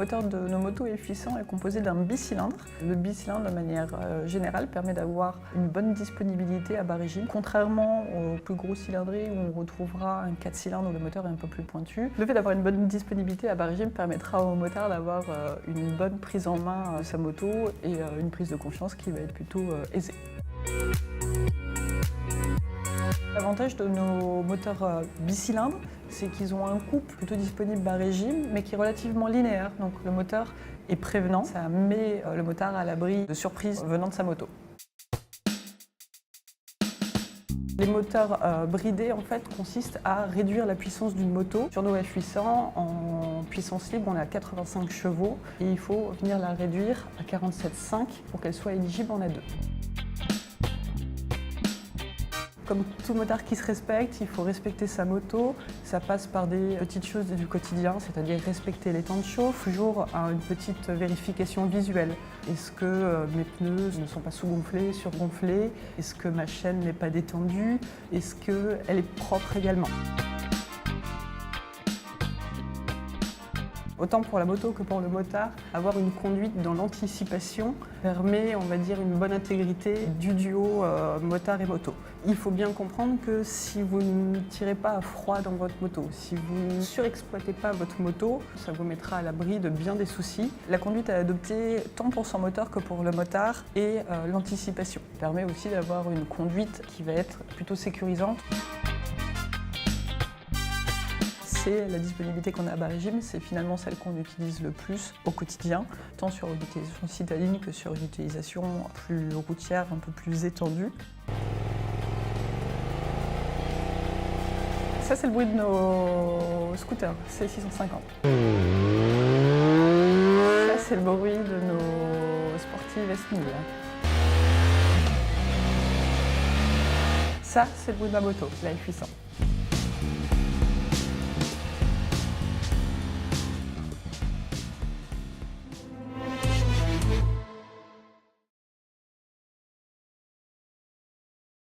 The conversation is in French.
moteur de nos motos F800 est composé d'un bicylindre. Le bicylindre, de manière générale, permet d'avoir une bonne disponibilité à bas régime, contrairement aux plus gros cylindrés où on retrouvera un 4 cylindres où le moteur est un peu plus pointu. Le fait d'avoir une bonne disponibilité à bas régime permettra au motard d'avoir une bonne prise en main de sa moto et une prise de confiance qui va être plutôt aisée. L'avantage de nos moteurs bicylindres, c'est qu'ils ont un couple plutôt disponible bas régime, mais qui est relativement linéaire. Donc le moteur est prévenant, ça met le motard à l'abri de surprises venant de sa moto. Les moteurs bridés en fait consistent à réduire la puissance d'une moto. Sur nos F800, en puissance libre, on est à 85 chevaux et il faut venir la réduire à 47,5 pour qu'elle soit éligible en A2. Comme tout motard qui se respecte, il faut respecter sa moto. Ça passe par des petites choses du quotidien, c'est-à-dire respecter les temps de chauffe, toujours une petite vérification visuelle. Est-ce que mes pneus ne sont pas sous-gonflés, surgonflés? Est-ce que ma chaîne n'est pas détendue? Est-ce qu'elle est propre également? Autant pour la moto que pour le motard, avoir une conduite dans l'anticipation permet, on va dire, une bonne intégrité du duo motard et moto. Il faut bien comprendre que si vous ne tirez pas à froid dans votre moto, si vous ne surexploitez pas votre moto, ça vous mettra à l'abri de bien des soucis. La conduite à adopter tant pour son moteur que pour le motard et l'anticipation. Ça permet aussi d'avoir une conduite qui va être plutôt sécurisante. La disponibilité qu'on a à bas régime, c'est finalement celle qu'on utilise le plus au quotidien, tant sur l'utilisation citadine que sur une utilisation plus routière, un peu plus étendue. Ça, c'est le bruit de nos scooters, C650. Ça, c'est le bruit de nos sportives S1000. Ça, c'est le bruit de ma moto, la F800.